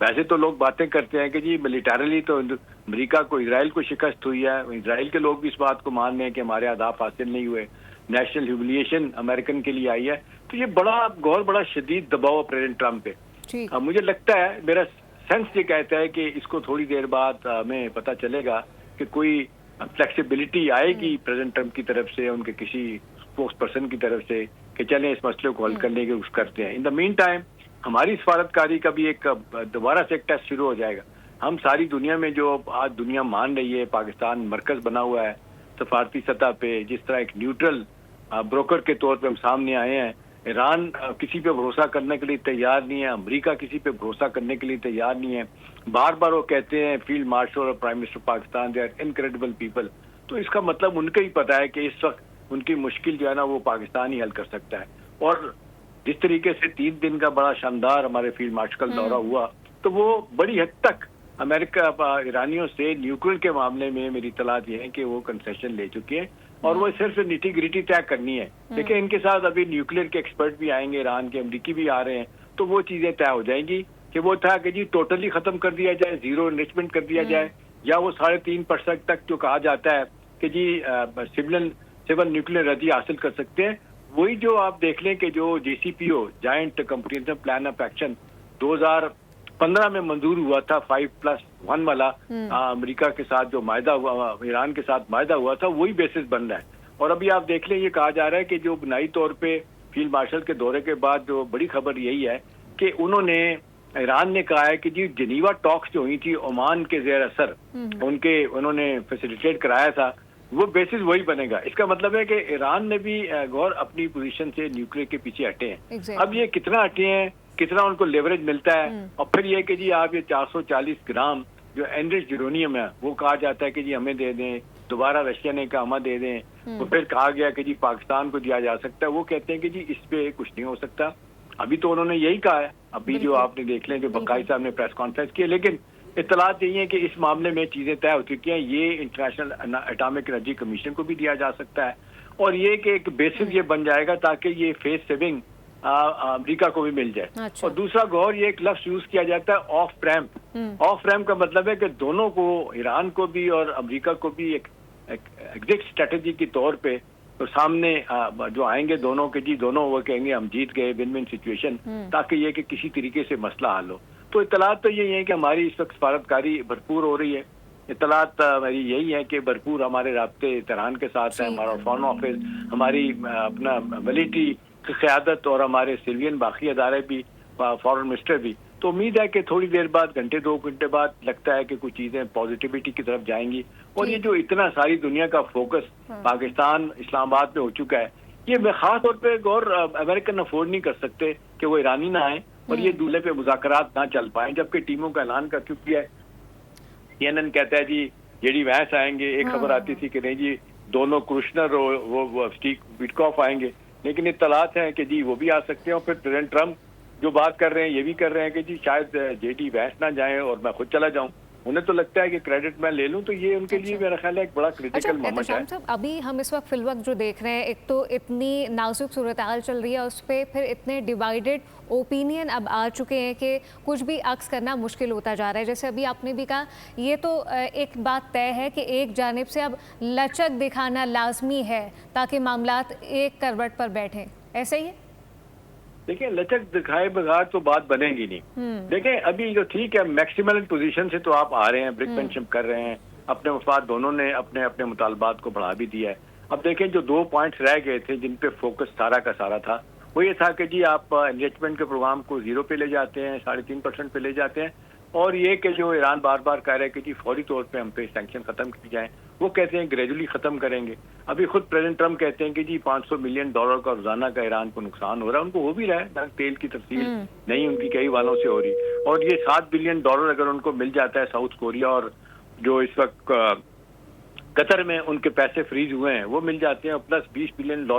ویسے تو لوگ باتیں کرتے ہیں کہ جی ملیٹریلی تو امریکہ کو اسرائیل کو شکست ہوئی ہے، اسرائیل کے لوگ بھی اس بات کو مان رہے ہیں کہ ہمارے اہداف حاصل نہیں ہوئے، نیشنل ہیوملیشن امریکن کے لیے آئی ہے. تو یہ بڑا شدید دباؤ ہے پریزیڈنٹ ٹرمپ پہ. مجھے لگتا ہے، میرا سینس یہ کہتا ہے کہ اس کو تھوڑی دیر بعد ہمیں پتہ چلے گا کہ کوئی فلیکسیبلٹی آئے گی پریزیڈنٹ ٹرمپ کی طرف سے، ان کے کسی اسپوکس پرسن کی طرف سے، کہ چلیں اس مسئلے کو حل کرنے کی کوشش کرتے ہیں. ان دا مین ٹائم ہماری سفارتکاری کا بھی ایک دوبارہ سے ایک ٹیسٹ شروع ہو جائے گا. ہم ساری دنیا میں جو آج دنیا مان رہی ہے، پاکستان مرکز بنا ہوا ہے سفارتی سطح پہ، جس طرح ایک نیوٹرل بروکر کے طور پہ ہم سامنے آئے ہیں. ایران کسی پہ بھروسہ کرنے کے لیے تیار نہیں ہے، امریکہ کسی پہ بھروسہ کرنے کے لیے تیار نہیں ہے. بار بار وہ کہتے ہیں فیلڈ مارشل اور prime minister Pakistan they are incredible people. تو اس کا مطلب ان کا ہی پتا ہے کہ اس وقت ان کی مشکل جو ہے نا وہ پاکستان ہی حل کر سکتا ہے. اور جس طریقے سے 3 دن کا بڑا شاندار ہمارے فیلڈ مارشل کا دورہ ہوا، تو وہ بڑی حد تک امریکہ ایرانیوں سے نیوکلیر کے معاملے میں میری اطلاعات یہ ہے کہ وہ کنسیشن لے چکے ہیں، اور وہ صرف نیٹی گریٹی طے کرنی ہے. لیکن ان کے ساتھ ابھی نیوکلیر کے ایکسپرٹ بھی آئیں گے، ایران کے، امریکی بھی آ رہے ہیں. تو وہ چیزیں طے ہو جائیں گی کہ وہ تھا کہ جی ٹوٹلی ختم کر دیا جائے، زیرو انریچمنٹ کر دیا جائے، یا وہ 3.5% تک جو کہا جاتا ہے کہ جی سول نیوکلیر انرجی حاصل کر سکتے ہیں. وہی جو آپ دیکھ لیں کہ جو JCPO joint comprehensive plan of action 2015 میں منظور ہوا تھا 5+1 والا، امریکہ کے ساتھ جو معاہدہ ہوا، ایران کے ساتھ معاہدہ ہوا تھا، وہی بیسس بن رہا ہے. اور ابھی آپ دیکھ لیں، یہ کہا جا رہا ہے کہ جو بنائی طور پہ فیلڈ مارشل کے دورے کے بعد جو بڑی خبر یہی ہے کہ ایران نے کہا ہے کہ جی جنیوا ٹاکس جو ہوئی تھی عمان کے زیر اثر، انہوں نے فیسیلیٹیٹ کرایا تھا، وہ بیسس وہی بنے گا. اس کا مطلب ہے کہ ایران نے بھی غور اپنی پوزیشن سے نیوکلیر کے پیچھے ہٹے ہیں. اب یہ کتنا ہٹے ہیں، کتنا ان کو لیوریج ملتا ہے. اور پھر یہ کہ جی آپ یہ 440 گرام جو انریچڈ یورینیم ہے وہ کہا جاتا ہے کہ جی ہمیں دے دیں، دوبارہ رشیا نے کہا ہمیں دے دیں. تو پھر کہا گیا کہ جی پاکستان کو دیا جا سکتا ہے. وہ کہتے ہیں کہ جی اس پہ کچھ نہیں ہو سکتا. ابھی تو انہوں نے یہی کہا ہے، ابھی جو آپ نے دیکھ لیں جو بقائی صاحب نے پریس کانفرنس کی ہے. لیکن اطلاعات یہی ہیں کہ اس معاملے میں چیزیں طے ہو چکی ہیں. یہ انٹرنیشنل اٹامک انرجی کمیشن کو بھی دیا جا سکتا ہے، اور یہ کہ ایک بیسس یہ بن جائے گا تاکہ یہ فیس سیونگ امریکہ کو بھی مل جائے. اور دوسرا غور، یہ ایک لفظ یوز کیا جاتا ہے آف ریمپ. آف ریمپ کا مطلب ہے کہ دونوں کو، ایران کو بھی اور امریکہ کو بھی ایک ایگزٹ اسٹریٹجی کے طور پہ تو سامنے جو آئیں گے دونوں کے، جی دونوں وہ کہیں گے ہم جیت گئے، ون ون سچویشن، تاکہ یہ کہ کسی طریقے سے مسئلہ حل ہو. تو اطلاعات تو یہی ہے کہ ہماری اس وقت سفارتکاری بھرپور ہو رہی ہے. اطلاعات میری یہی ہے کہ بھرپور ہمارے رابطے تہران کے ساتھ ہیں. ہمارا فارن آفس، ہماری اپنا ملٹری کی قیادت اور ہمارے سیوین باقی ادارے بھی، فارن منسٹر بھی. تو امید ہے کہ تھوڑی دیر بعد، گھنٹے 2 گھنٹے بعد لگتا ہے کہ کچھ چیزیں پازیٹیوٹی کی طرف جائیں گی. اور یہ جو اتنا ساری دنیا کا فوکس پاکستان اسلام آباد میں ہو چکا ہے، یہ میں خاص طور پہ غور امریکن افورڈ نہیں کر سکتے کہ وہ ایرانی نہ آئیں اور یہ دولہے پہ مذاکرات نہ چل پائیں، جبکہ ٹیموں کا اعلان کر چکی ہے. CNN کہتا ہے جی جیڈی وینس آئیں گے. ایک خبر آتی تھی کہ نہیں جی دونوں کرشنر اور وہ اسٹیو وٹکاف آئیں گے. لیکن اطلاعات ہیں کہ جی وہ بھی آ سکتے ہیں. اور پھر پریزیڈنٹ ٹرمپ جو بات کر رہے ہیں، یہ بھی کر رہے ہیں کہ جی شاید JD وینس نہ جائیں اور میں خود چلا جاؤں. انہیں تو لگتا ہے کہ کریڈٹ میں لے لوں. تو یہ ان کے لیے میرا خیال ہے ایک بڑا کریٹیکل مومنٹ ہے. ابھی ہم اس وقت فی الوقت جو دیکھ رہے ہیں، ایک تو اتنی نازک صورتحال چل رہی ہے، اس پہ پھر اتنے ڈیوائیڈڈ اوپینین اب آ چکے ہیں کہ کچھ بھی عکس کرنا مشکل ہوتا جا رہا ہے. جیسے ابھی آپ نے بھی کہا، یہ تو ایک بات طے ہے کہ ایک جانب سے اب لچک دکھانا لازمی ہے تاکہ معاملات ایک کروٹ پر بیٹھیں. ایسا ہی ہے؟ دیکھیں، لچک دکھائے بغیر تو بات بنے گی نہیں. دیکھیں ابھی جو ٹھیک ہے میکسیمل پوزیشن سے تو آپ آ رہے ہیں، برک پینشپ کر رہے ہیں، اپنے مفاد دونوں نے اپنے اپنے مطالبات کو بڑھا بھی دیا ہے. اب دیکھیں جو 2 پوائنٹس رہ گئے تھے جن پہ فوکس سارا کا سارا تھا، وہ یہ تھا کہ جی آپ انریچمنٹ کے پروگرام کو 0 پہ لے جاتے ہیں، 3.5% پہ لے جاتے ہیں. اور یہ کہ جو ایران بار بار کہہ رہا ہے کہ جی فوری طور پہ ہم پہ سینکشن ختم کی جائیں، وہ کہتے ہیں گریجولی ختم کریں گے. ابھی خود پریزیڈنٹ ٹرمپ کہتے ہیں کہ جی $500 ملین کا روزانہ کا ایران کو نقصان ہو رہا ہے. ان کو ہو بھی رہا ہے، تیل کی تفصیل نہیں ان کی کئی والوں سے ہو رہی. اور یہ $7 بلین اگر ان کو مل جاتا ہے ساؤتھ کوریا، اور جو اس وقت قطر میں ان کے پیسے فریز ہوئے ہیں وہ مل جاتے ہیں، پلس $20 بلین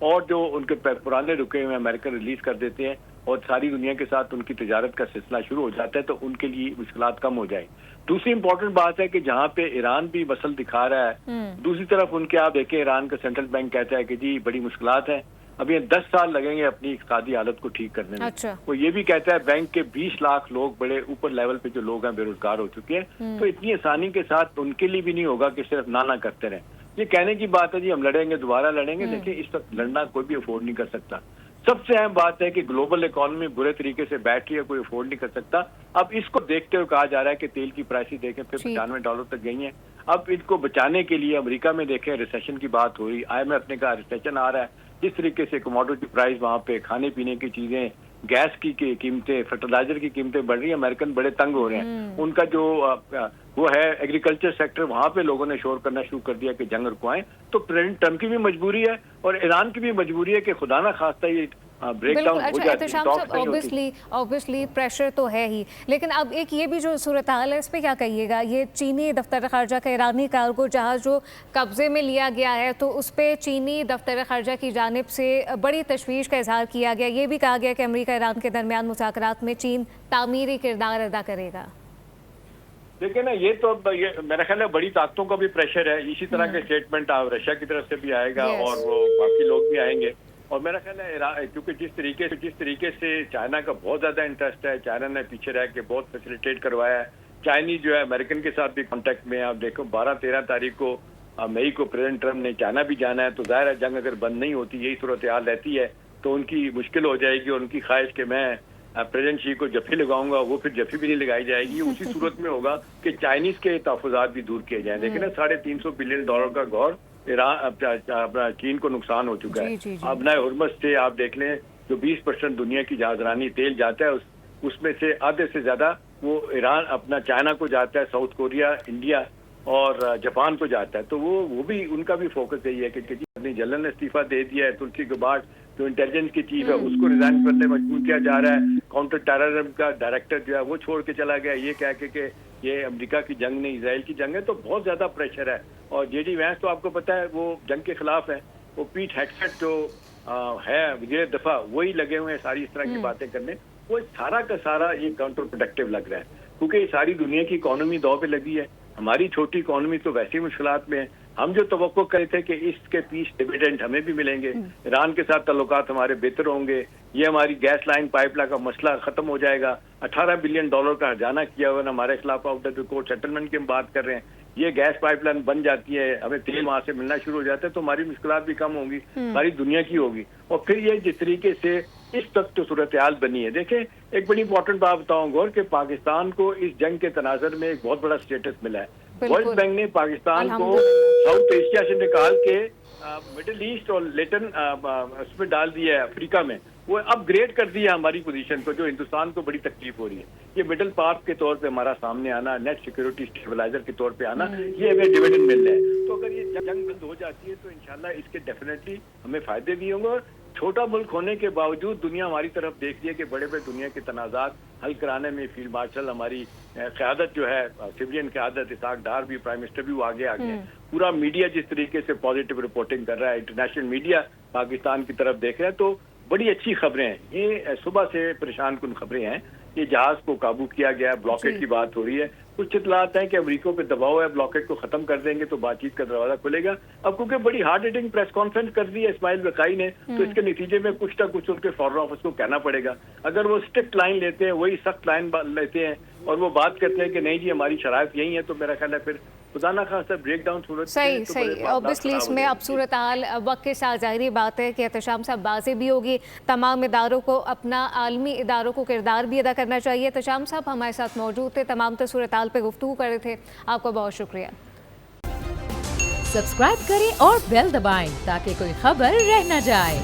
اور جو ان کے پرانے رکے ہوئے امریکہ ریلیز کر دیتے ہیں، اور ساری دنیا کے ساتھ ان کی تجارت کا سلسلہ شروع ہو جاتا ہے، تو ان کے لیے مشکلات کم ہو جائیں. دوسری امپورٹنٹ بات ہے کہ جہاں پہ ایران بھی مسل دکھا رہا ہے، دوسری طرف ان کے آپ دیکھیں ایران کا سینٹرل بینک کہتا ہے کہ جی بڑی مشکلات ہیں. اب یہ 10 سال لگیں گے اپنی اقتصادی حالت کو ٹھیک کرنے میں. اچھا. وہ یہ بھی کہتا ہے بینک کے 20 لاکھ لوگ بڑے اوپر لیول پہ جو لوگ ہیں بے روزگار ہو چکے ہیں, تو اتنی آسانی کے ساتھ ان کے لیے بھی نہیں ہوگا کہ صرف نہ کرتے رہیں. یہ کہنے کی بات ہے جی ہم لڑیں گے, دوبارہ لڑیں گے, لیکن اس وقت لڑنا کوئی بھی افورڈ نہیں کر سکتا. سب سے اہم بات ہے کہ گلوبل اکانومی برے طریقے سے بیٹھ رہی ہے, کوئی افورڈ نہیں کر سکتا. اب اس کو دیکھتے ہوئے کہا جا رہا ہے کہ تیل کی پرائسیں دیکھیں پھر $95 تک گئی ہیں. اب ان کو بچانے کے لیے امریکہ میں دیکھیں ریسیشن کی بات ہو رہی, IMF نے کہا ریسیشن آ رہا ہے. جس طریقے سے کموڈٹی پرائز وہاں پہ کھانے پینے کی چیزیں, گیس کی قیمتیں, فرٹیلائزر کی قیمتیں بڑھ رہی ہیں, امریکن بڑے تنگ ہو رہے ہیں. ان کا جو وہ ہے ایگریکلچر سیکٹر, وہاں پہ لوگوں نے شور کرنا شروع کر دیا کہ جنگ رکوائیں. تو پریزیڈنٹ ٹرمپ کی بھی مجبوری ہے اور ایران کی بھی مجبوری ہے کہ خدا نہ خواستہ یہ بریک ڈاؤن ہو جاتی ہے. احتشام صاحب obviously پریشر تو ہے ہی, لیکن اب ایک یہ بھی جو صورتحال ہے اس پہ کیا کہیے گا؟ یہ چینی دفتر خارجہ کا ایرانی کارگو جہاز جو قبضے میں لیا گیا ہے, تو اس پہ چینی دفتر خارجہ کی جانب سے بڑی تشویش کا اظہار کیا گیا. یہ بھی کہا گیا کہ امریکہ ایران کے درمیان مذاکرات میں چین تعمیری کردار ادا کرے گا. دیکھیں نا, یہ تو میرا خیال ہے بڑی طاقتوں کا بھی پریشر ہے. اسی طرح کے اسٹیٹمنٹ رشیا کی طرف سے بھی آئے گا اور وہ باقی لوگ بھی آئیں گے. اور میرا خیال ہے کیونکہ جس طریقے سے چائنا کا بہت زیادہ انٹرسٹ ہے, چائنا نے پیچھے رہ کے بہت فیسیلیٹیٹ کروایا ہے. چائنی جو ہے امریکن کے ساتھ بھی کانٹیکٹ میں ہے. آپ دیکھو 12-13 تاریخ کو مئی کو پریزیڈنٹ ٹرمپ نے چائنا بھی جانا ہے, تو ظاہر ہے جنگ اگر بند نہیں ہوتی, یہی صورتحال رہتی ہے, تو ان کی مشکل ہو جائے گی. اور ان کی خواہش کہ میں پریزیڈنٹ شی کو جفی لگاؤں گا, وہ پھر جفی بھی نہیں لگائی جائے گی. اسی صورت میں ہوگا کہ چائنیز کے تحفظات بھی دور کیے جائیں. دیکھیں نا $350 بلین کا غور ایران چین کو نقصان ہو چکا ہے. اب نئے ہرمز سے آپ دیکھ لیں جو 20% دنیا کی جہازرانی تیل جاتا ہے, اس میں سے آدھے سے زیادہ وہ ایران اپنا چائنا کو جاتا ہے, ساؤتھ کوریا, انڈیا اور جاپان کو جاتا ہے. تو وہ بھی ان کا بھی فوکس یہی ہے کہ اپنی جلن نے استعفیٰ دے دیا ہے. تلسی گباٹ جو انٹیلیجنس کی چیف ہے اس کو ریزائن کرنے مجبور کیا جا رہا ہے. کاؤنٹر ٹیررزم کا ڈائریکٹر جو ہے وہ چھوڑ کے چلا گیا, یہ کہہ کے کہ یہ امریکہ کی جنگ نہیں اسرائیل کی جنگ ہے. تو بہت زیادہ پریشر ہے. اور جے ڈی وینس تو آپ کو پتا ہے وہ جنگ کے خلاف ہے. وہ پیٹ ہیگسیٹ جو ہے وزیر دفاع, وہی لگے ہوئے ہیں ساری اس طرح کی باتیں کرنے. وہ سارا کا سارا یہ کاؤنٹر پروڈکٹیو لگ رہا ہے, کیونکہ یہ ساری دنیا کی اکانومی دو پہ لگی ہے. ہماری چھوٹی اکانومی تو ویسے ہی مشکلات میں ہے. ہم جو توقع کرے تھے کہ اس کے پیچھے ڈیویڈنڈ ہمیں بھی ملیں گے, ایران کے ساتھ تعلقات ہمارے بہتر ہوں گے, یہ ہماری گیس لائن پائپ لائن کا مسئلہ ختم ہو جائے گا, $18 بلین کا ہرجانہ کیا ہوا ہے ہمارے خلاف out of the court settlement کی ہم بات کر رہے ہیں. یہ گیس پائپ لائن بن جاتی ہے, ہمیں تیل وہاں سے ملنا شروع ہو جاتا ہے, تو ہماری مشکلات بھی کم ہوں گی, ساری دنیا کی ہوگی. اور پھر یہ جس طریقے سے اس وقت تو صورتحال بنی ہے, دیکھیں ایک بڑی امپورٹنٹ بات بتاؤں گور کہ پاکستان کو اس جنگ کے تناظر میں ایک بہت بڑا اسٹیٹس ملا ہے. ورلڈ بینک نے پاکستان کو ساؤتھ ایشیا سے نکال کے مڈل ایسٹ اور لیٹن اس میں ڈال دیا ہے, افریقہ میں. وہ اپ گریڈ کر دیا ہماری پوزیشن کو, جو ہندوستان کو بڑی تکلیف ہو رہی ہے. یہ مڈل پاس کے طور پہ ہمارا سامنے آنا, نیٹ سیکورٹی اسٹیبلائزر کے طور پہ آنا, یہ ہمیں ڈیویڈنڈ مل رہا ہے. تو اگر یہ جنگ بند ہو جاتی ہے تو انشاءاللہ اس کے ڈیفینیٹلی ہمیں فائدے بھی ہوں گے. اور چھوٹا ملک ہونے کے باوجود دنیا ہماری طرف دیکھ رہی ہے کہ بڑے بڑے دنیا کے تنازعات حل کرانے میں فیلڈ مارشل ہماری قیادت جو ہے, سویلین قیادت, اسحاق ڈار بھی, پرائم منسٹر بھی وہ آگے ہے. پورا میڈیا جس طریقے سے پازیٹیو رپورٹنگ کر رہا ہے, انٹرنیشنل میڈیا پاکستان کی طرف دیکھ رہا ہے, تو بڑی اچھی خبریں ہیں. یہ صبح سے پریشان کن خبریں ہیں. یہ جہاز کو قابو کیا گیا, بلاکیٹ کی بات ہو رہی ہے. کچھ اطلاعات ہیں کہ امریکہ پہ دباؤ ہے, بلاکیٹ کو ختم کر دیں گے تو بات چیت کا دروازہ کھلے گا. اب کیونکہ بڑی ہارڈ ہٹنگ پریس کانفرنس کر دی ہے اسماعیل وقائی نے, تو اس کے نتیجے میں کچھ نہ کچھ ان کے فارن آفس کو کہنا پڑے گا. اگر وہ اسٹرکٹ لائن لیتے ہیں, وہی سخت لائن لیتے ہیں اور وہ بات کرتے ہیں کہ نہیں جی ہماری شرائط یہی ہے, تو میرا خیال ہے پھر خدا نہ خواستہ بریک ڈاؤن صورت صحیح اوبیسلی اس میں اب صورتحال وقت کے ساتھ ظاہری بات ہے کہ احتشام صاحب بازی بھی ہوگی. تمام اداروں کو اپنا عالمی اداروں کو کردار بھی ادا کرنا چاہیے. احتشام صاحب ہمارے ساتھ موجود تھے, تمام تو صورتحال پہ گفتگو کر رہے تھے. آپ کا بہت شکریہ. سبسکرائب کریں اور بیل دبائیں تاکہ کوئی خبر رہ نہ جائے.